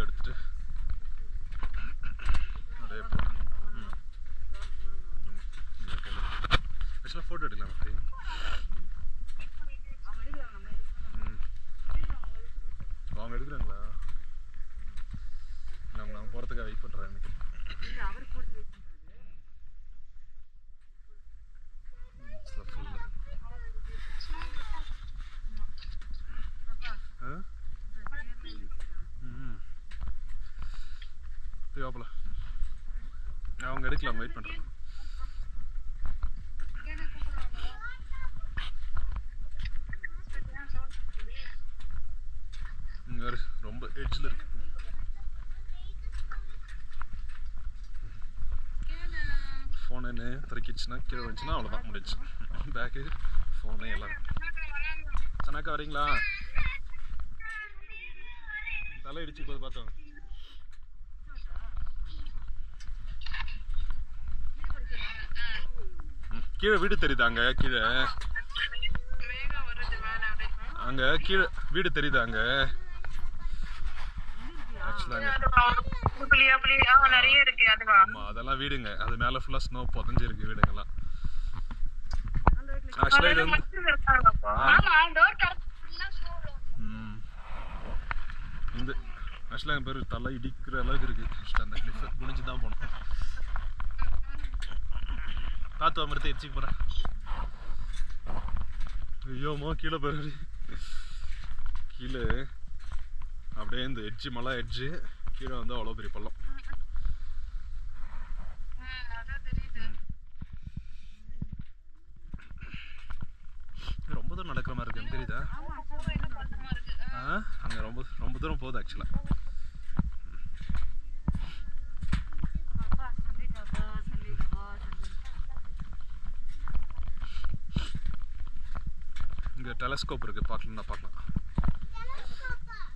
Video எடுத்துட்டு அப்படியே போகணும். ஆக்சுவலாக ஃபோட்டோ எடுக்கலாம் அப்படி. அவங்க எடுக்கிறாங்களா? நாங்கள் போகிறதுக்காக வெயிட் பண்ணுறேன் எனக்கு. அவங்க எடுக்கலாம், வெயிட் பண்ணுறேன். இங்கே ரொம்ப எட்ஜில் இருக்கு. ஃபோன் என்ன திறக்கிடுச்சுன்னா கீழே வந்துச்சுன்னா அவ்வளோதான், முடிஞ்சு. பேக்கு ஃபோனு எல்லாம். சனாக்கா வரீங்களா? தலை இடிச்சு போது பார்த்தோம். கீழே வீடு தெரியுதாங்க? கீழே அங்கே கீழே வீடு தெரியுதாங்க? ஆமா, அதெல்லாம் வீடுங்க. அது மேல ஃபுல்லா ஸ்னோ புதஞ்சு இருக்கு வீடுங்கெல்லாம். ஆக்சுவலா இது இந்த ஆக்சுவலா என் பேர் தலை இடிக்கிற அளவுக்கு இருக்கு. அந்த கிளிஃப் குனிஞ்சு தான் போகணும். காத்து அமர்த்தி இடிச்சுக்க போறேன். ஐயோமா கீழே போயிரு. கீழே அப்படியே இந்த எட்ஜு, மலை எட்ஜு கீழே வந்து அவ்வளோ பெரிய பள்ளம். ரொம்ப தூரம் நடக்கிற மாதிரி இருக்கு, தெரியுதா? அங்கே ரொம்ப தூரம் போகுது ஆக்சுவலா. இங்கே டெலஸ்கோப் இருக்கு, பார்க்கணும்னா பார்க்கலாம்.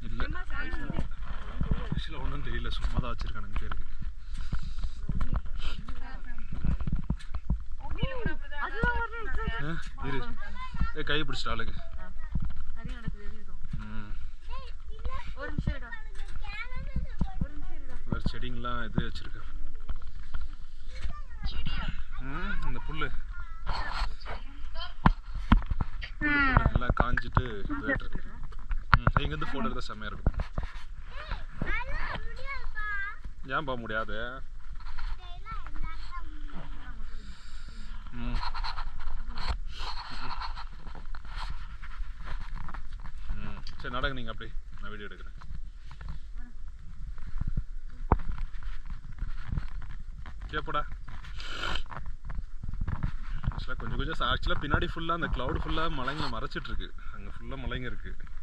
இல்லை ஆக்சுவலாக ஒன்றும் தெரியல, சும்மா தான் வச்சுருக்கானுங்க பேருக்கு. இரு கை பிடிச்சிட்டு ஆளுங்க. வேறு செடிங்கெலாம் இது வச்சுருக்கேன். இந்த புல்லு எல்லாம் காஞ்சிட்டு இங்கேருந்து ஃபோட்டோ எடுத்தால் செம்மையாக இருக்கும். ஏன் போக முடியாது? சரி நடங்க நீங்கள், அப்படி நான் வீடியோ எடுக்கிறேன். கேப்படா. ஆக்சுவலாக கொஞ்சம் ஆக்சுவலாக பின்னாடி ஃபுல்லாக அந்த க்ளவுட் ஃபுல்லாக மலைங்க மறைச்சிட்ருக்கு. அங்கே ஃபுல்லாக மலைங்க இருக்குது.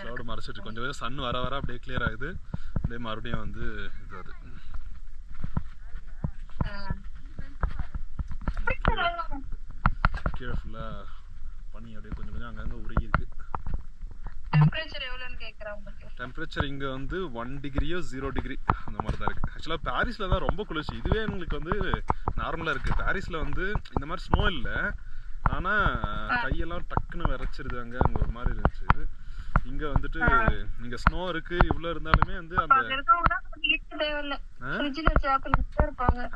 க்ளவுடு மறைச்சிட்டு கொஞ்சம் சன் வர வர அப்படியே கிளியர் ஆகுது. அப்படியே மறுபடியும் வந்து இது அது கீழே ஃபுல்லாக பனி அப்படியே கொஞ்சம் அங்கங்கே உருகி இருக்கு. டெம்பரேச்சர் இங்கே வந்து 1 டிகிரியோ 0 டிகிரி அந்த மாதிரி தான் இருக்குது. ஆக்சுவலாக பாரிஸில் தான் ரொம்ப குளிர்ச்சி. இதுவே எங்களுக்கு வந்து நார்மலாக இருக்குது. பாரிஸில் வந்து இந்த மாதிரி ஸ்னோ இல்லை, ஆனால் கையெல்லாம் டக்குன்னு விரைச்சிருது. அங்கே ஒரு மாதிரி இருந்துச்சு. இங்கே வந்துட்டு இங்கே ஸ்னோ இருக்குது, இவ்வளோ இருந்தாலுமே வந்து அந்த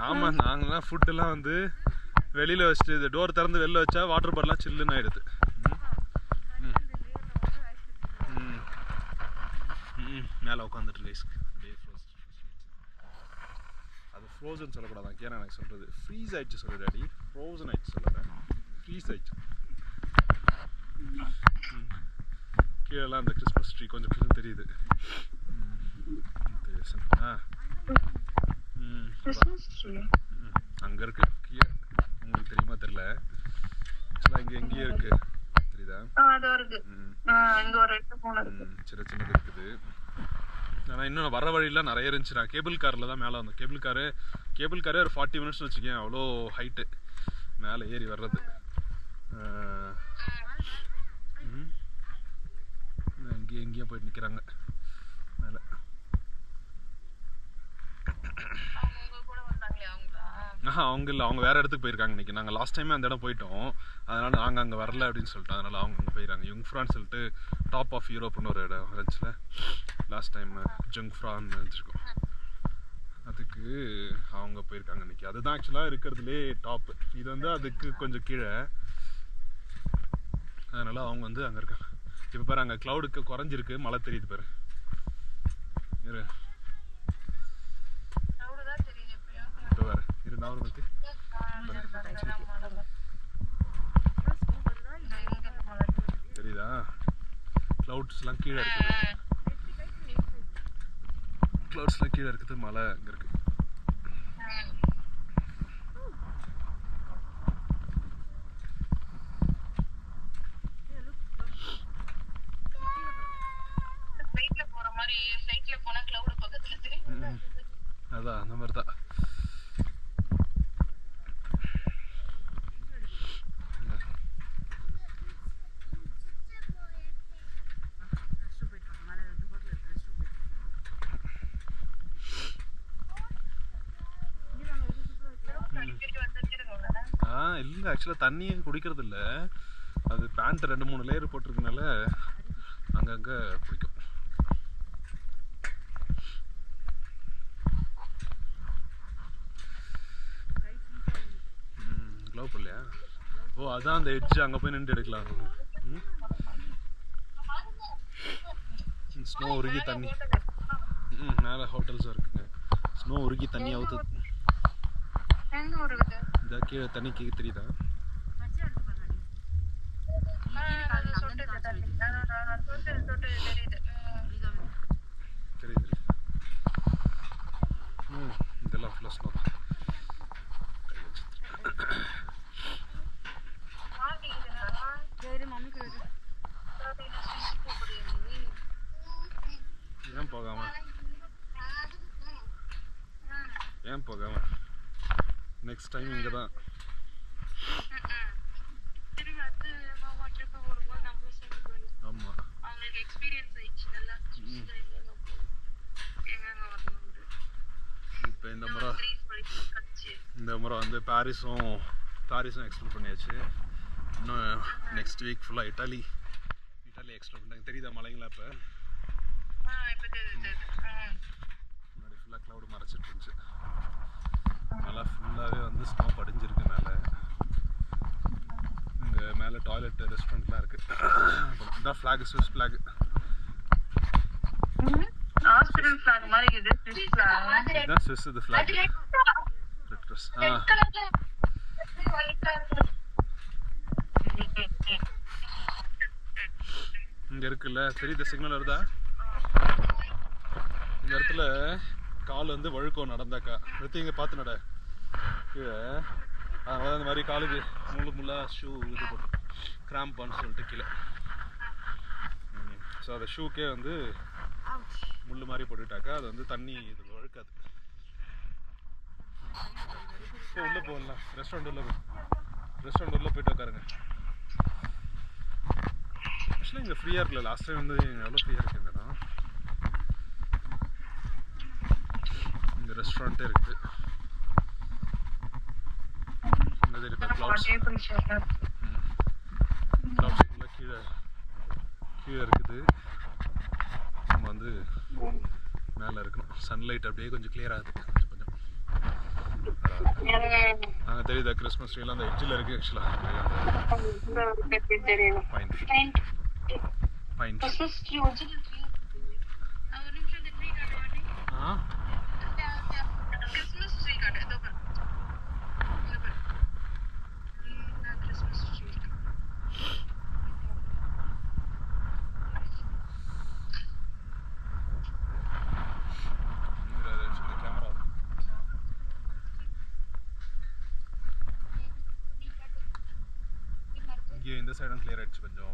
ஆமாம், நாங்கள்லாம் ஃபுட்டெல்லாம் வந்து வெளியில் வச்சுட்டு இது டோர் திறந்து வெளில வச்சா வாட்டர் பாட்டிலாம் சில்லுன்னு ஆகிடுது. மேலே உட்காந்துட்டு ரைஸ்க்கு அப்படியே அது ஃப்ரோசன் சொல்லக்கூடாது. ஏன்னா எனக்கு சொல்கிறது ஃப்ரீஸ் ஆயிடுச்சு சொல்லு டாடி. ஃப்ரோசன் ஆயிடுச்சு சொல்லுறேன். ஃப்ரீஸ் ஆயிடுச்சு. கீழெல்லாம் அந்த கிறிஸ்மஸ் ட்ரீ கொஞ்சம் கொஞ்சம் தெரியுது. அங்கே இருக்கு கீழே, உங்களுக்கு தெரியுமா தெரியல. ஆக்சுவலாக இங்கே எங்கேயும் இருக்கு, தெரியுதா? சின்ன சின்னது இருக்குது. ஆனால் இன்னும் வர வழியெலாம் நிறைய இருந்துச்சு. நான் கேபிள் காரில் தான் மேலே வந்தேன். கேபிள் காரே ஒரு 40 மினிட்ஸ் வச்சுக்கேன். அவ்வளோ ஹைட்டு மேலே ஏறி வர்றது. எங்கேயும் போயிட்டு நிற்கிறாங்க மேலே. அவங்க இல்லை, அவங்க வேறு இடத்துக்கு போயிருக்காங்க இன்றைக்கி. நாங்கள் லாஸ்ட் டைமே அந்த இடம் போயிட்டோம், அதனால் நாங்கள் அங்கே வரல அப்படின்னு சொல்லிட்டு அதனால் அவங்க அங்கே போயிடுறாங்க. யுங்ஃப்ரான்னு சொல்லிட்டு டாப் ஆஃப் யூரோப்னு ஒரு இடம் இருந்துச்சுல லாஸ்ட் டைம், ஜங்ஃப்ரான்னு இருந்துருக்கோம், அதுக்கு அவங்க போயிருக்காங்க இன்றைக்கி. அதுதான் ஆக்சுவலாக இருக்கிறதுலே டாப்பு. இது வந்து அதுக்கு கொஞ்சம் கீழே, அதனால் அவங்க வந்து அங்கே இருக்காங்க. இப்போ பாரு அங்கே க்ளவுடுக்கு குறைஞ்சிருக்கு, மழை தெரியுது பாரு. இப்போ வேறு இருந்தாலும் பற்றி தெரியுதா? க்ளவுட்ஸ்லாம் கீழே இருக்குது, க்ளவுட்ஸ்லாம் கீழே இருக்குது, மழை அங்கே இருக்குது. அதான் அந்த மாதிரி தான். இல்லை ஆக்சுவலாக தண்ணியை குடிக்கிறது இல்லை, அது பேண்ட் 2-3 லேயர் போட்டிருக்கனால அங்கங்கே பிடிக்கும். க்ளோவ் இல்லையா? ஓ அதான் அந்த எட்ஜ், அங்கே போய் நின்று எடுக்கலாம். ஸ்னோ உருகி தண்ணி, மேலே ஹோட்டல்ஸும் இருக்குங்க. ஸ்னோ உருகி தண்ணி அவுத்து இந்த கீழே தண்ணி கீழே தெரியுதா? தெரியுது. இதெல்லாம் ஃபுல்லாக ஸ்னோ. ஏன் போகாம நெக்ஸ்ட் டைம் இங்கே தான். ஆமாம் இப்போ இந்த முறை வந்து பாரிஸும் எக்ஸ்ப்ளோர் பண்ணியாச்சு. இன்னும் நெக்ஸ்ட் வீக் ஃபுல்லாக இட்டாலி எக்ஸ்ப்ளோர் பண்ணிட்டாங்க. தெரியுதா மலைங்களா? இப்போ முன்னாடி ஃபுல்லாக க்ளவுடு மறைச்சிட்டு இருந்துச்சு, நல்லா ஃபுல்லாகவே வந்து ஸ்னோ படிஞ்சிருக்கு மேலே. இங்கே மேலே டாய்லெட் ரெஸ்டாரண்ட்லாம் இருக்குது. இதுதான் flag, Swiss flag. Hospital flag மாதிரி இருக்குது. Swiss flag. இதுதான் ஸ்விஸ் இது ஃப்ளாக். Red cross. இங்கே இருக்குல்ல, தெரியுது சிக்னல் வருதா? இந்த இடத்துல கால் வந்து வழுக்கும் நடந்தாக்கா. நிறுத்தி இங்கே பார்த்து நட கீழே. அதனால அந்த மாதிரி காலுக்கு முள்ளாக ஷூ இது போட்டு கிராம்பான்னு சொல்லிட்டு கீழே. ஸோ அந்த ஷூக்கே வந்து முள் மாதிரி போட்டுட்டாக்கா அது வந்து தண்ணி இது வழுக்காது. இப்போ உள்ளே போகலாம், ரெஸ்டாரண்ட் உள்ளே போயிட்டு உட்காருங்க. ஆக்சுவலாக இங்கே ஃப்ரீயாக இருக்குல்ல, லாஸ்ட் டைம் வந்து எவ்வளோ ஃப்ரீயாக இருக்குது இந்த இடம். இந்த ரெஸ்டாரண்ட்டே இருக்குது. இங்கே தெரியுது க்ளவுட்ஸ் ஃபுல்லாக கீழே இருக்குது. நம்ம வந்து மேலே இருக்கணும். சன்லைட் அப்படியே கொஞ்சம் கிளியர் ஆகுது கொஞ்சம். தெரியுதா கிறிஸ்மஸ் ட்ரீலாம் அந்த எட்ஜில் இருக்குது. ஆக்சுவலாக பைன் இந்த சைடும் கிளியர் ஆயிடுச்சு கொஞ்சம்.